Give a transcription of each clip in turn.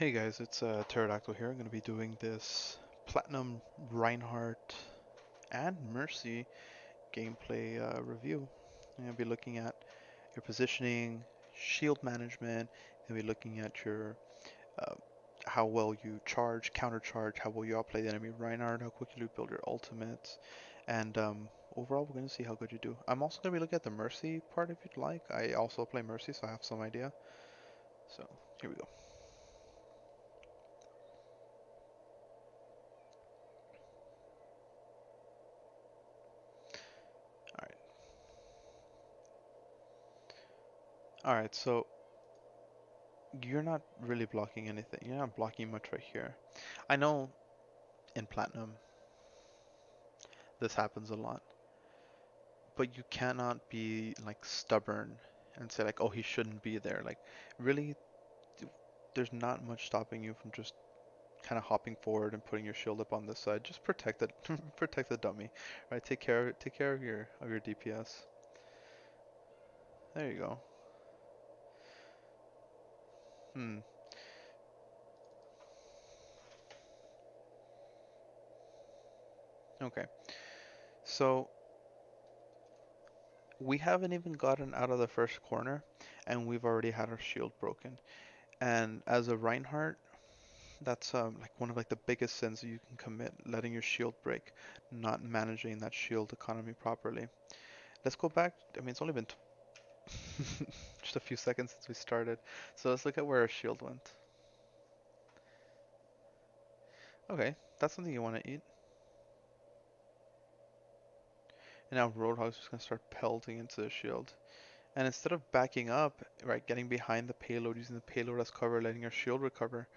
Hey guys, it's Pterodactyl here. I'm going to be doing this Platinum Reinhardt and Mercy gameplay review. I'm going to be looking at your positioning, shield management, going to be looking at your uh, how well you charge, counter charge, how well you outplay the enemy Reinhardt, how quickly you build your ultimates, and overall we're going to see how good you do. I'm also going to be looking at the Mercy part if you'd like. I also play Mercy, so I have some idea. So here we go. Alright. Alright, so you're not really blocking anything. You're not blocking much right here. I know in Platinum this happens a lot, but you cannot be like stubborn and say like, oh, he shouldn't be there. Like, really, there's not much stopping you from just kind of hopping forward and putting your shield up on this side. Just protect it, protect the dummy, right? Take care of your DPS. There you go. Hmm. Okay. So we haven't even gotten out of the first corner, and we've already had our shield broken. And as a Reinhardt, that's like one of like the biggest sins you can commit, letting your shield break, not managing that shield economy properly. Let's go back. I mean, it's only been just a few seconds since we started, so let's look at where our shield went. Okay, that's something you want to eat. And now Roadhog's just gonna start pelting into the shield. And instead of backing up, right, getting behind the payload, using the payload as cover, letting your shield recover,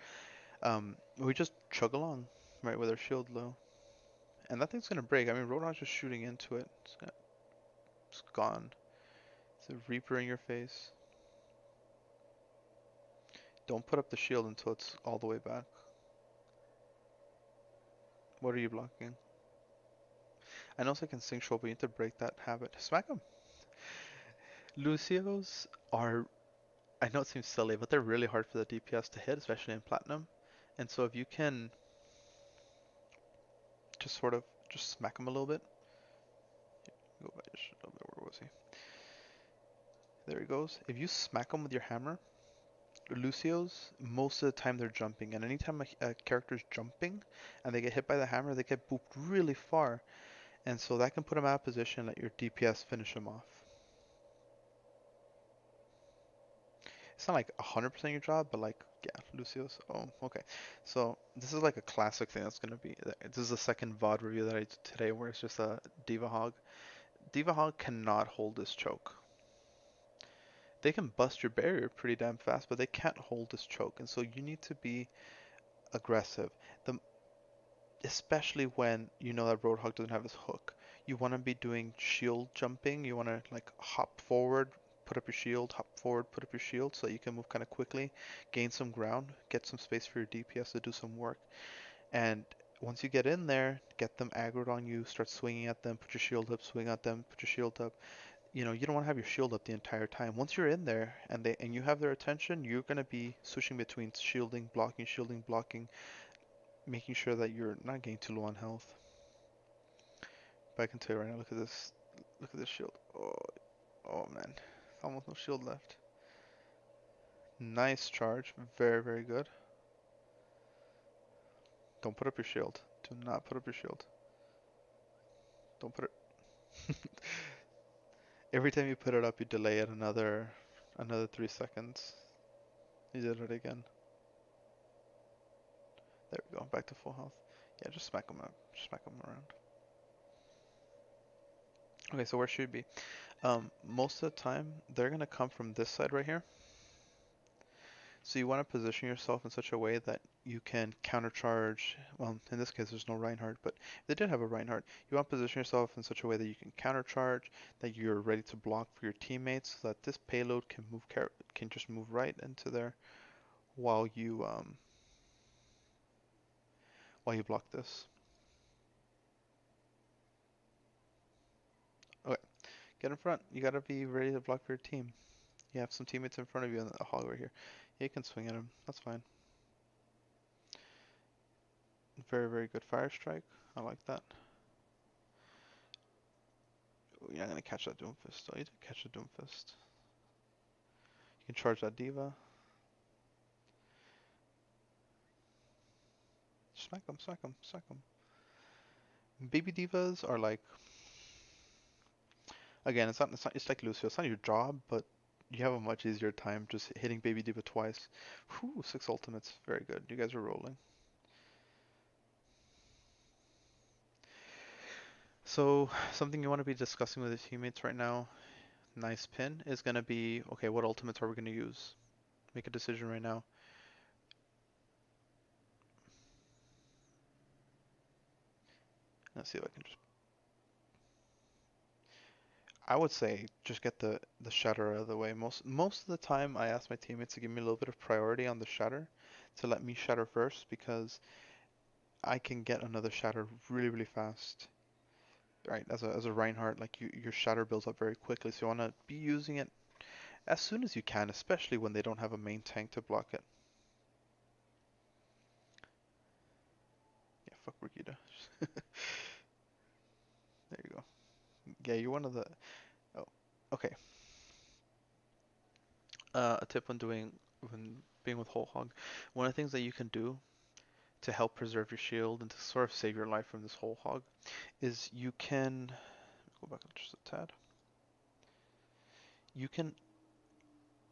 we just chug along, right, with our shield low. And that thing's gonna break. I mean, Roadhog's just shooting into it. It's gone. It's a Reaper in your face. Don't put up the shield until it's all the way back. What are you blocking? I know I can sing show, but you need to break that habit. Smack him. Lucios are, I know it seems silly, but they're really hard for the DPS to hit, especially in Platinum. And so if you can just sort of just smack him a little bit. Go back just a little bit. Where was he? There he goes. If you smack him with your hammer, Lucio's, most of the time they're jumping, and anytime a character's jumping and they get hit by the hammer, they get booped really far, and so that can put them out of position and let your DPS finish them off. It's not like 100% your job, but like, yeah, Lucio's. Oh, okay. So this is like a classic thing that's gonna be. This is the second VOD review that I did today, where it's just a Diva Hog. Diva Hog cannot hold this choke. They can bust your barrier pretty damn fast, but they can't hold this choke, and so you need to be aggressive. The Especially when you know that Roadhog doesn't have his hook. You want to be doing shield jumping. You want to like hop forward, put up your shield, hop forward, put up your shield so that you can move kind of quickly, gain some ground, get some space for your DPS to do some work. And once you get in there, get them aggroed on you, start swinging at them, put your shield up, swing at them, put your shield up. You know, you don't want to have your shield up the entire time. Once you're in there and you have their attention, you're going to be switching between shielding, blocking, making sure that you're not getting too low on health. But I can tell you right now, look at this shield. Oh, oh man, almost no shield left. Nice charge, very, very good. Don't put up your shield. Do not put up your shield. Don't put it. Every time you put it up, you delay it another 3 seconds. You did it again. There we go, back to full health. Yeah, just smack them up. Just smack them around. Okay, so where should we be? Most of the time, they're gonna come from this side right here. So you want to position yourself in such a way that you can countercharge. Well, in this case, there's no Reinhardt, but if they did have a Reinhardt, you want to position yourself in such a way that you can countercharge, that you're ready to block for your teammates, so that this payload can can just move right into there while you block this. Okay, get in front. You gotta be ready to block for your team. You have some teammates in front of you and a hog right here. Yeah, you can swing at him. That's fine. Very, very good fire strike. I like that. Oh, you're not gonna catch that Doomfist. Oh, you did catch the Doomfist. You can charge that Diva. Smack them, smack them, smack them. Baby Divas are like, again, it's like Lucio. It's not your job, but you have a much easier time just hitting Baby Diva twice. Whew, 6 ultimates. Very good. You guys are rolling. So, something you want to be discussing with your teammates right now, nice pin, is going to be, okay, what ultimates are we going to use? Make a decision right now. Let's see if I can just, I would say just get the shatter out of the way. Most of the time I ask my teammates to give me a little bit of priority on the shatter, to let me shatter first, because I can get another shatter really, really fast. Right, as a Reinhardt, like your shatter builds up very quickly, so you want to be using it as soon as you can, especially when they don't have a main tank to block it. Yeah, fuck Brigitte. There you go. Yeah, you're one of the. Oh, okay. A tip when being with Whole Hog, one of the things that you can do to help preserve your shield and to sort of save your life from this Whole Hog is you can go back just a tad. You can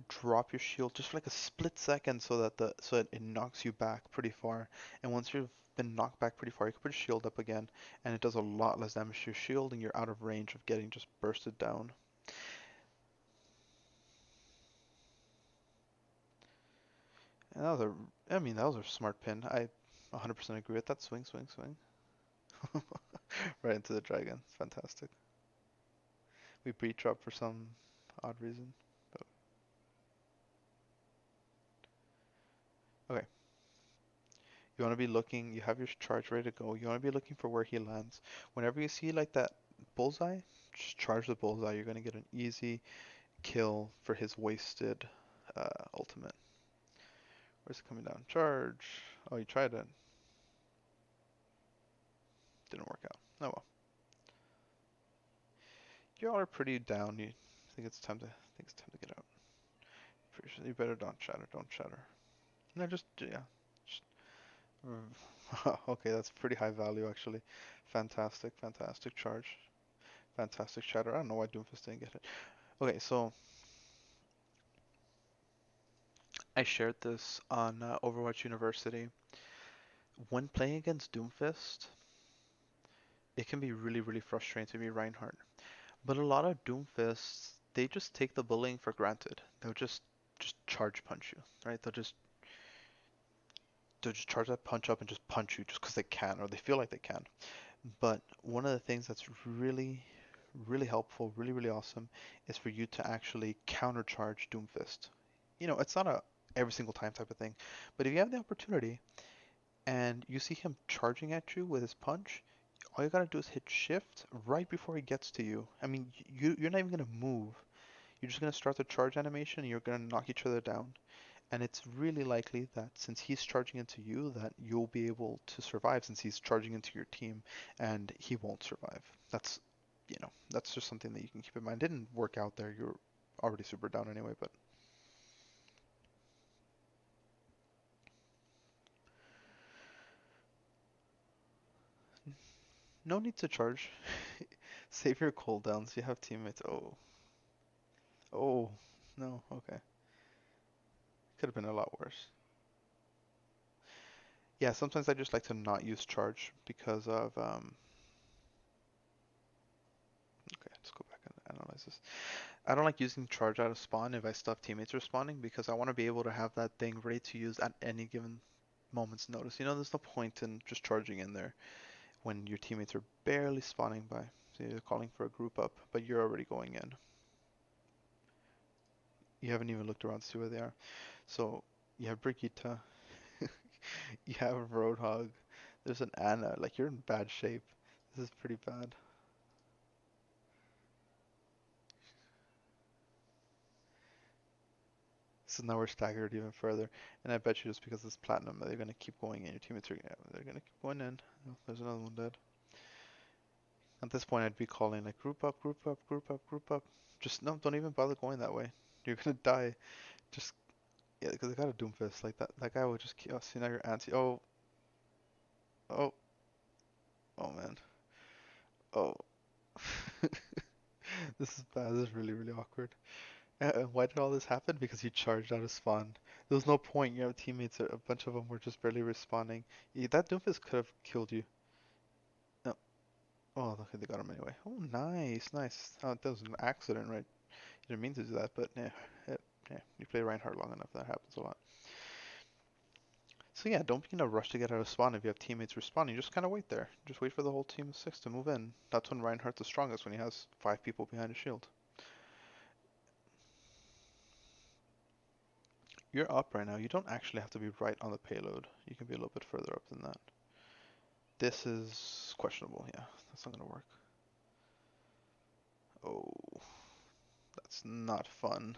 drop your shield just for like a split second so that it knocks you back pretty far. And once you've been knocked back pretty far, you can put your shield up again, and it does a lot less damage to your shield, and you're out of range of getting just bursted down. And that was a smart pin. I 100% agree with that. Swing, swing, swing. Right into the dragon. It's fantastic. We breach up for some odd reason. But okay. You want to be looking, you have your charge ready to go. You want to be looking for where he lands. Whenever you see like that bullseye, just charge the bullseye. You're going to get an easy kill for his wasted ultimate. Where's it coming down? Charge. Oh, you tried it. Didn't work out. Oh well. You all are pretty down. You think it's time to get out. Pretty sure you better don't shatter. Don't shatter. No, just yeah. Just, okay, that's pretty high value actually. Fantastic, fantastic charge. Fantastic shatter. I don't know why Doomfist didn't get it. Okay, so I shared this on Overwatch University. When playing against Doomfist, it can be really, really frustrating to be Reinhardt. But a lot of Doomfists, they just take the bullying for granted. They'll just charge punch you, right? They'll just charge that punch up and just punch you just because they can or they feel like they can. But one of the things that's really, really helpful, really, really awesome, is for you to actually countercharge Doomfist. It's not a every single time type of thing, but if you have the opportunity and you see him charging at you with his punch, all you gotta do is hit shift right before he gets to you. I mean, you're not even gonna move. You're just gonna start the charge animation and you're gonna knock each other down. And it's really likely that since he's charging into you, that you'll be able to survive since he's charging into your team and he won't survive. That's just something that you can keep in mind. Didn't work out there. You're already super down anyway, but no need to charge. Save your cooldowns. You have teammates. Oh, oh, no. Okay, could have been a lot worse. Yeah, sometimes I just like to not use charge because of okay, let's go back and analyze this. I don't like using charge out of spawn if I still have teammates responding because I want to be able to have that thing ready to use at any given moment's notice. There's no point in just charging in there when your teammates are barely spawning by. So you're calling for a group up, but you're already going in. You haven't even looked around to see where they are. So you have Brigitte, you have Roadhog, there's an Anna. Like you're in bad shape. This is pretty bad. So now we're staggered even further. And I bet you just because it's platinum, they're gonna keep going in. Your teammates are they're gonna keep going in. Oh, there's another one dead. At this point, I'd be calling like group up, group up, group up, group up. Just no, don't even bother going that way. You're gonna die. Just yeah, because I got a Doomfist like that. That guy would just kill. Oh, see now you're anti. Oh, oh, oh man. Oh, this is bad. This is really really awkward. Why did all this happen? Because you charged out of spawn. There was no point. Your teammates, a bunch of them were just barely responding. That Doomfist could have killed you. No. Oh, okay, they got him anyway. Oh, nice, nice. Oh, that was an accident, right? You didn't mean to do that, but yeah, yeah. You play Reinhardt long enough, that happens a lot. So yeah, don't be in a rush to get out of spawn if you have teammates responding. Just kind of wait there. Just wait for the whole team of 6 to move in. That's when Reinhardt's the strongest, when he has 5 people behind his shield. You're up right now. You don't actually have to be right on the payload. You can be a little bit further up than that. This is questionable, yeah. That's not gonna work. Oh, that's not fun.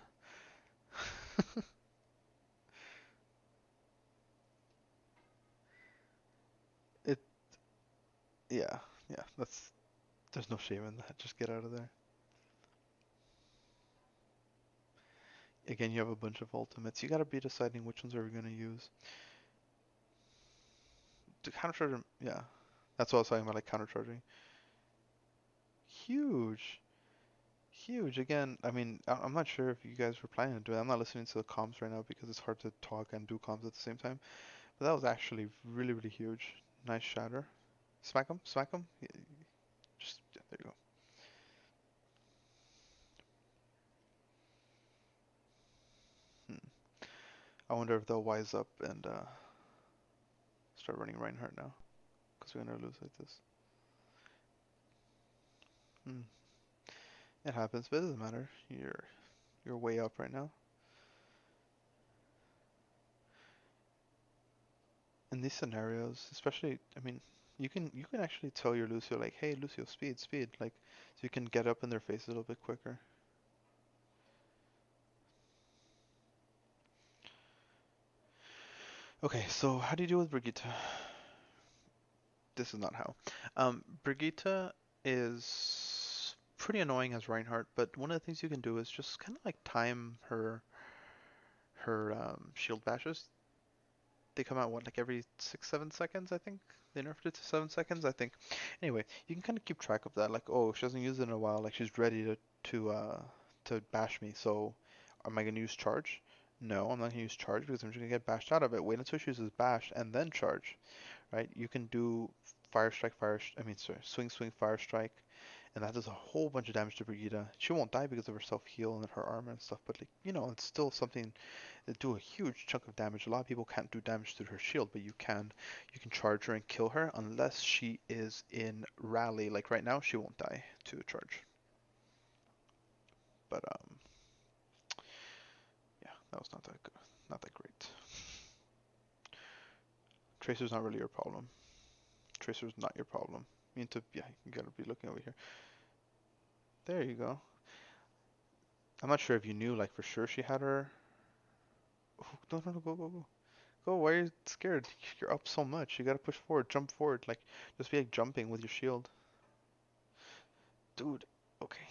It, yeah, yeah, there's no shame in that. Just get out of there. Again, you have a bunch of ultimates. You gotta be deciding which ones are we gonna use. To countercharge, yeah. That's what I was talking about, like countercharging. Huge. Huge. Again, I mean, I'm not sure if you guys were planning to do it. I'm not listening to the comms right now because it's hard to talk and do comms at the same time. But that was actually really, really huge. Nice shatter. Smack him, smack him. Just, yeah, there you go. Hmm. I wonder if they'll wise up and start running Reinhardt now. Because we're going to lose like this. Hmm. It happens, but it doesn't matter. You're way up right now. In these scenarios, especially, I mean, you can actually tell your Lucio like, hey Lucio, speed, speed, like, so you can get up in their face a little bit quicker. Okay, so how do you deal with Brigitte? This is not how. Brigitte is pretty annoying as Reinhardt, but one of the things you can do is just kind of like time her shield bashes. They come out what, like every 6, 7 seconds, I think. They nerfed it to 7 seconds, I think. Anyway, you can kind of keep track of that. Like, oh, she hasn't used it in a while. Like, she's ready to bash me. So, am I gonna use charge? No, I'm not gonna use charge because I'm just gonna get bashed out of it. Wait until she uses bash and then charge. Right? You can do fire strike, I mean, sorry, swing, swing, fire strike, and that does a whole bunch of damage to Brigitte. She won't die because of her self heal and her armor and stuff, but like, it's still something that do a huge chunk of damage. A lot of people can't do damage to her shield, but you can. You can charge her and kill her unless she is in rally. Like right now, she won't die to a charge. But yeah, that was not that good, not that great. Tracer's not really your problem. Tracer's not your problem. You need to, yeah, you gotta be looking over here. There you go. I'm not sure if you knew, like for sure she had her. Oh, no, no, no, go, go, go. Go, why are you scared? You're up so much. You gotta push forward, jump forward. Like, just be like jumping with your shield. Dude, okay.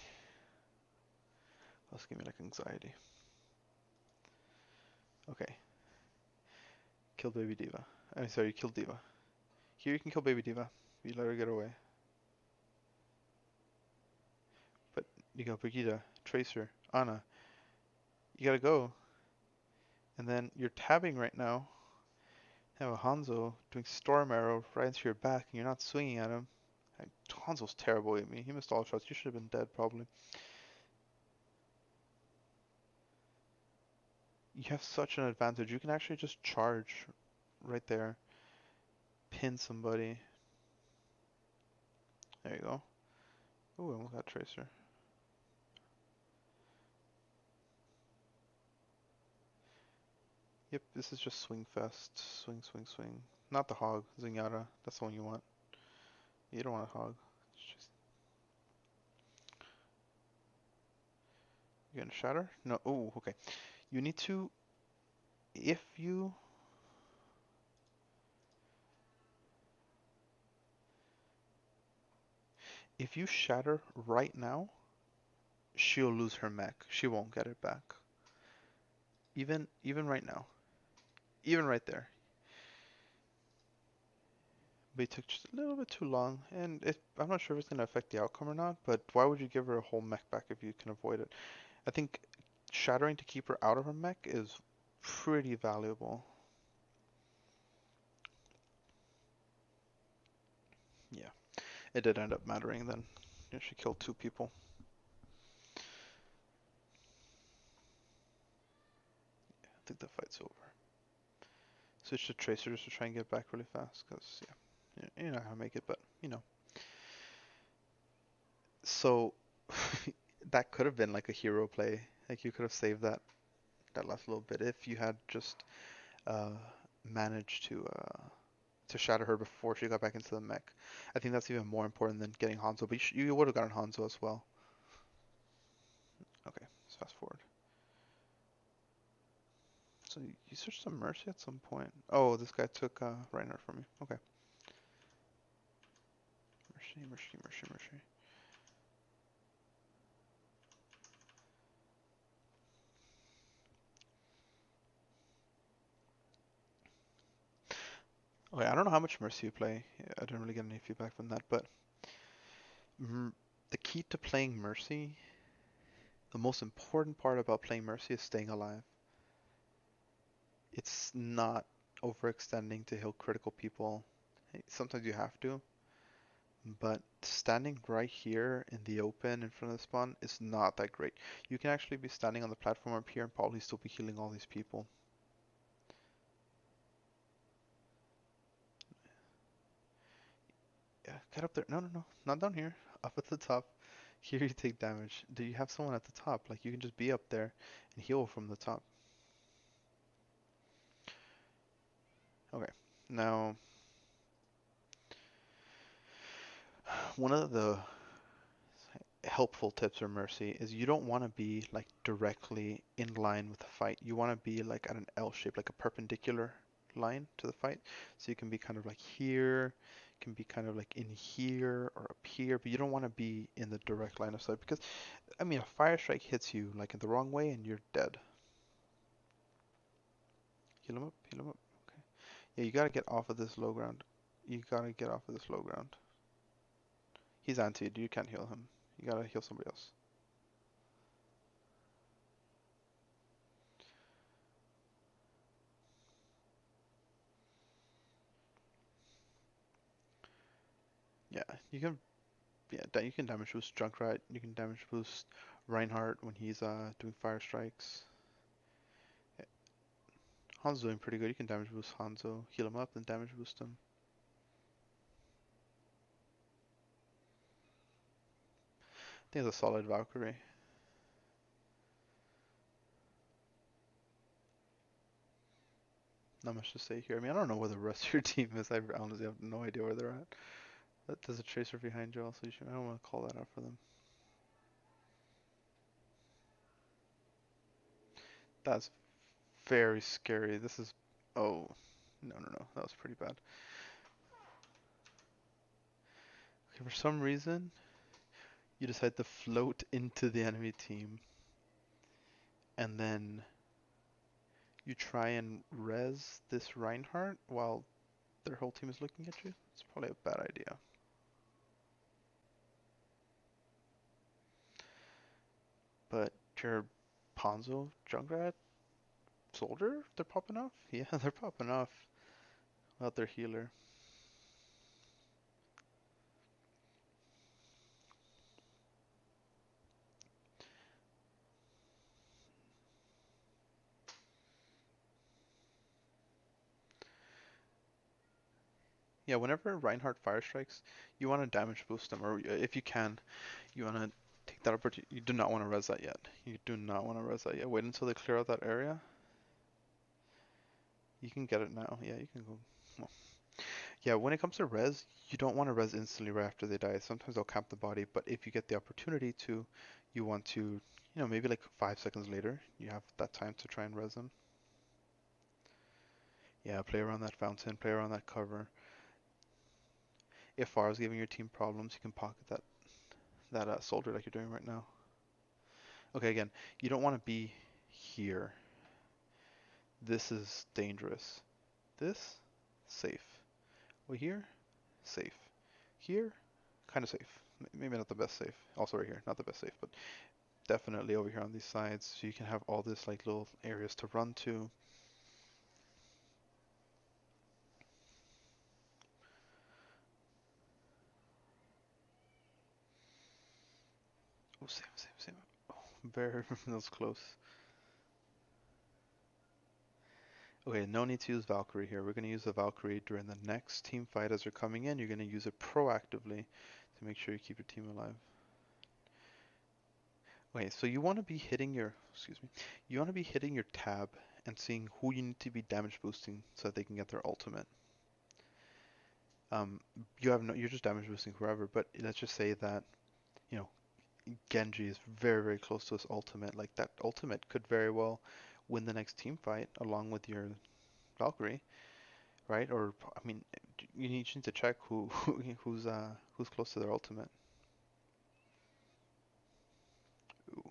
That's giving me like anxiety. Okay. Kill Baby D.Va. I'm sorry, you killed D.Va. Here you can kill Baby D.Va. You let her get away. But you got Brigitte, Tracer, Ana. You gotta go. And then you're tabbing right now. You have a Hanzo doing Storm Arrow right into your back and you're not swinging at him. Hanzo's terrible at me. He missed all shots. You should have been dead probably. You have such an advantage. You can actually just charge right there. Pin somebody. There you go. Ooh, I almost got Tracer. Yep, this is just Swing Fest. Swing, swing, swing. Not the Hog, Zenyatta. That's the one you want. You don't want a Hog. It's just... You gonna shatter? No. Oh, okay. You need to if you if you shatter right now, she'll lose her mech. She won't get it back. Even right now. Even right there. But it took just a little bit too long, and I'm not sure if it's going to affect the outcome or not, but why would you give her a whole mech back if you can avoid it? I think shattering to keep her out of her mech is pretty valuable. Yeah, it did end up mattering then. Yeah, she killed 2 people. I think the fight's over. Switch to Tracer just to try and get back really fast, because, yeah, you know how to make it, but, you know. So, that could have been like a hero play. Like, you could have saved that last little bit if you had just uh, managed to shatter her before she got back into the mech. I think that's even more important than getting Hanzo, but you would have gotten Hanzo as well. Okay, let's fast forward. So you switched to Mercy at some point. Oh, this guy took Reinhardt from me. Okay. Mercy, Mercy, Mercy, Mercy. Okay, I don't know how much Mercy you play. Yeah, I didn't really get any feedback from that, but mm, the key to playing Mercy, the most important part about playing Mercy is staying alive. It's not overextending to heal critical people. Sometimes you have to, but standing right here in the open in front of the spawn is not that great. You can actually be standing on the platform up here and probably still be healing all these people. Yeah, get up there. No, no, no, not down here. Up at the top. Here you take damage. Do you have someone at the top? Like you can just be up there and heal from the top. Okay. Now, one of the helpful tips for Mercy is you don't want to be like directly in line with the fight. You want to be like at an L shape, like a perpendicular line to the fight. So you can be kind of like here, can be kind of like in here or up here, but you don't want to be in the direct line of sight because, I mean, a fire strike hits you like in the wrong way and you're dead. Heal him up, heal him up. Okay. Yeah, you gotta get off of this low ground. You gotta get off of this low ground. He's anti-ed, you can't heal him. You gotta heal somebody else. Yeah, you can. Yeah, you can damage boost Junkrat. You can damage boost Reinhardt when he's doing fire strikes. Yeah, Hanzo's doing pretty good. You can damage boost Hanzo, heal him up, then damage boost him. I think it's a solid Valkyrie. Not much to say here. I mean, I don't know where the rest of your team is. I honestly have no idea where they're at. There's a tracer behind you also. I don't want to call that out for them. That's very scary. This is... Oh. No, no, no. That was pretty bad. Okay, for some reason, you decide to float into the enemy team. And then you try and res this Reinhardt while their whole team is looking at you. It's probably a bad idea. But your Ponzo, Junkrat, Soldier, they're popping off? Yeah, they're popping off without their healer. Yeah, whenever Reinhardt fire strikes, you want to damage boost them, or if you can, you want to take that opportunity. You do not want to res that yet. You do not want to res that yet. Wait until they clear out that area. You can get it now. Yeah, you can go. Well, yeah, when it comes to res, you don't want to res instantly right after they die. Sometimes they'll camp the body, but if you get the opportunity to, you want to, maybe like 5 seconds later, you have that time to try and res them. Yeah, play around that fountain, play around that cover. If Pharah is giving your team problems, you can pocket that soldier like you're doing right now. Okay, again, you don't want to be here. This is dangerous. This, safe. Over here, safe. Here, kind of safe. Maybe not the best safe. Also right here, not the best safe, but definitely over here on these sides. So you can have all this like little areas to run to. Oh, same, same, same. Oh, very, that was close. Okay, no need to use Valkyrie here. We're going to use the Valkyrie during the next team fight as they're coming in. You're going to use it proactively to make sure you keep your team alive. Okay, so you want to be hitting your, excuse me, you want to be hitting your tab and seeing who you need to be damage boosting so that they can get their ultimate. Um, you have no, you're just damage boosting whoever, but let's just say that, you know, Genji is very, very close to his ultimate. Like that ultimate could very well win the next team fight along with your Valkyrie, right? Or I mean, you need to check who's close to their ultimate. Ooh,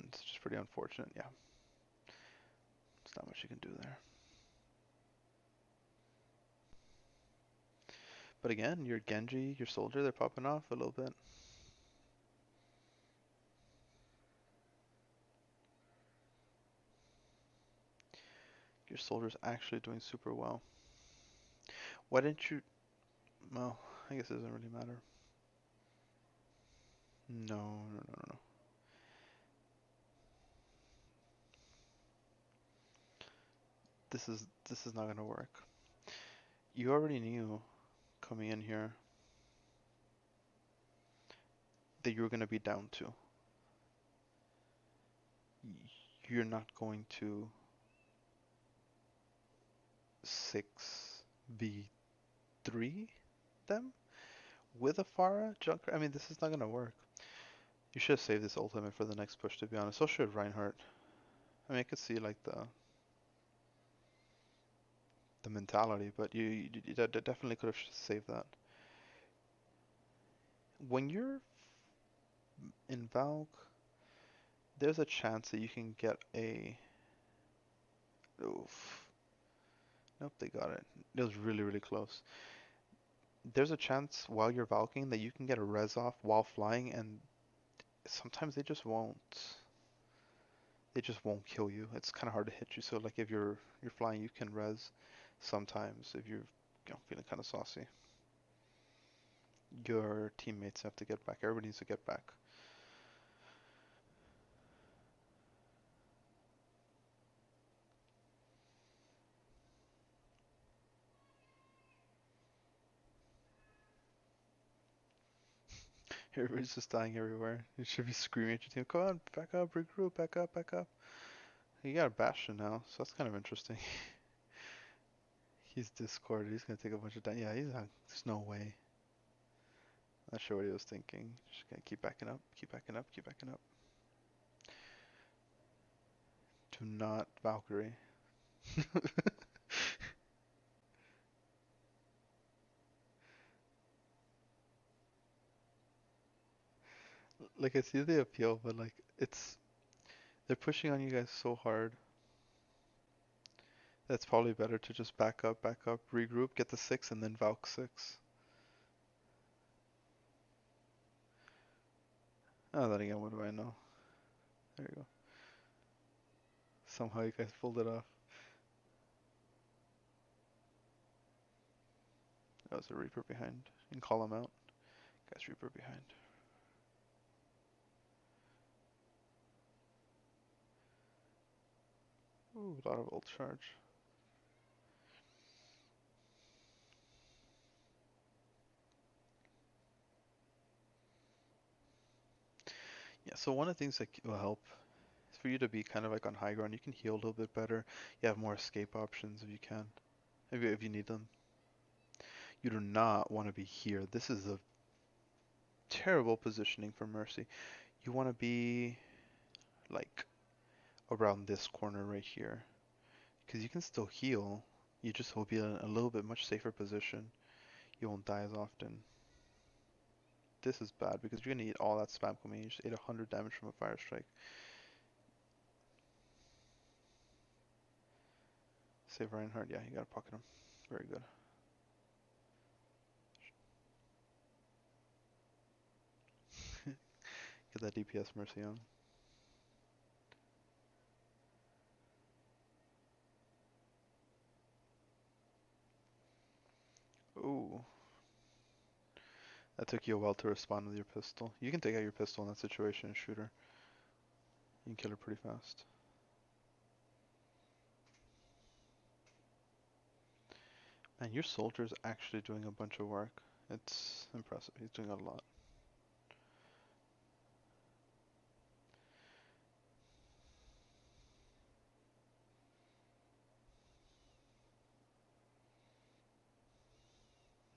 it's just pretty unfortunate. Yeah, there's not much you can do there. But again, your Genji, your soldier, they're popping off a little bit. Your soldier's actually doing super well. Why didn't you? Well, I guess it doesn't really matter. No, no, no, no, no. This is not gonna work. You already knew coming in here that you were gonna be down two. You're not going to 6v3 them with a Pharah Junker. I mean, this is not gonna work. You should have saved this ultimate for the next push, to be honest. So should Reinhardt. I mean, I could see like the mentality, but you definitely could have saved that. When you're in Valk, there's a chance that you can get a. Oof. Nope, they got it. It was really, really close. There's a chance while you're Valking that you can get a res off while flying, and sometimes they just won't. They just won't kill you. It's kind of hard to hit you. So like if you're flying, you can res. Sometimes if you're feeling kind of saucy, your teammates have to get back. Everybody needs to get back. Everybody's just dying everywhere. You should be screaming at your team, come on, back up, regroup, back up, back up. You got a Bastion now, so that's kind of interesting. He's discorded, he's gonna take a bunch of damage. Yeah, he's not, there's no way. Not sure what he was thinking. Just gonna keep backing up, keep backing up, keep backing up. Do not Valkyrie. Like I see the appeal, but like they're pushing on you guys so hard. That's probably better to just back up, regroup, get the 6, and then Valk 6. Oh, then again, what do I know? There you go. Somehow you guys pulled it off. That was a Reaper behind. You can call him out. Guys, Reaper behind. Ooh, a lot of ult charge. Yeah, so one of the things that will help is for you to be kind of like on high ground. You can heal a little bit better. You have more escape options if you can, if you need them. You do not want to be here. This is a terrible positioning for Mercy. You want to be like around this corner right here. Because you can still heal. You just will be in a little bit much safer position. You won't die as often. This is bad because you're gonna eat all that spam command. You just ate 100 damage from a fire strike. Save Reinhardt. Yeah, you gotta pocket him. Very good. Get that DPS Mercy on. Ooh. That took you a while to respond with your pistol. You can take out your pistol in that situation and shoot her. You can kill her pretty fast. And your soldier's actually doing a bunch of work. It's impressive. He's doing a lot.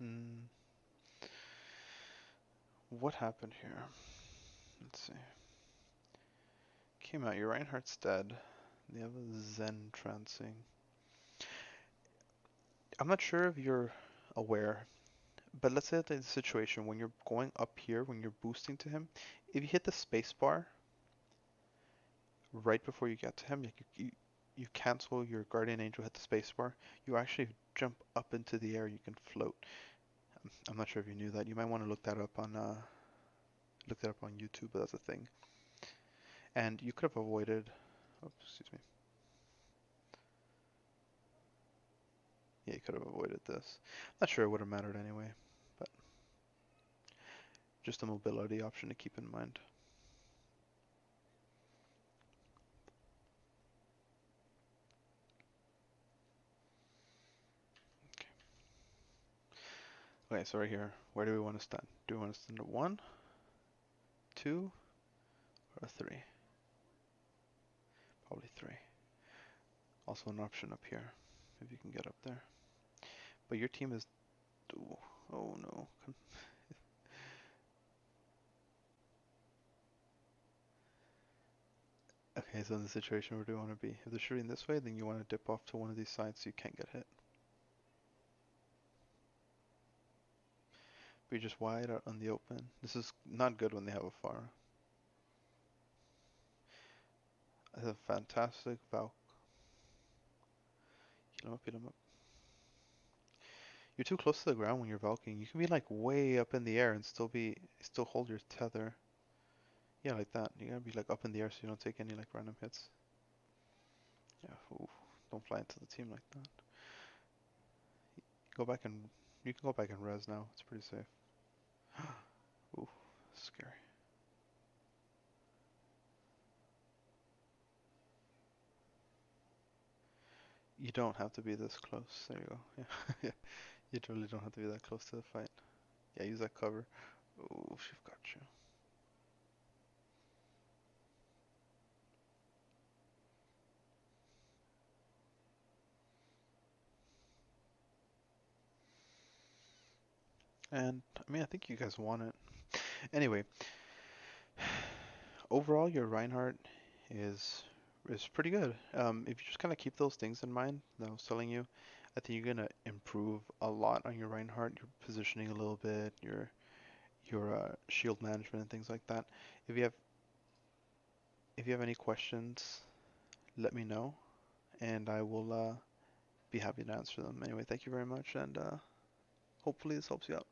Hmm. What happened here? Let's see. Came out. Your Reinhardt's dead. They have a Zen trancing. I'm not sure if you're aware, but let's say that in the situation when you're going up here, when you're boosting to him, if you hit the space bar right before you get to him, like you cancel your Guardian Angel, hit the space bar, you actually jump up into the air, you can float. I'm not sure if you knew that. You might want to look that up on YouTube, but that's a thing. And you could have avoided, oh, excuse me. Yeah, you could have avoided this. Not sure it would have mattered anyway, but just a mobility option to keep in mind. Okay, so right here, where do we want to stand? Do we want to stand at 1, 2, or 3? Probably 3. Also an option up here, if you can get up there. But your team is... Oh, oh no. Okay, so in the situation, where do you want to be? If they're shooting this way, then you want to dip off to one of these sides so you can't get hit. Be just wide out on the open. This is not good when they have a Pharah. That's a fantastic Valk. Heal him up, heal him up. You're too close to the ground when you're Valking. You can be like way up in the air and still hold your tether. Yeah, like that. You gotta be like up in the air so you don't take any like random hits. Yeah, oof. Don't fly into the team like that. Go back and you can go back and res now. It's pretty safe. Ooh, scary. You don't have to be this close. There you go. Yeah, yeah. You totally don't have to be that close to the fight. Yeah, use that cover. Oh, she's got you. And I mean, I think you guys won it. Anyway, overall, your Reinhardt is is pretty good. If you just kind of keep those things in mind that I was telling you, I think you're gonna improve a lot on your Reinhardt. Your positioning a little bit, your shield management and things like that. If you have if you have any questions, let me know, and I will be happy to answer them. Anyway, thank you very much, and hopefully this helps you out.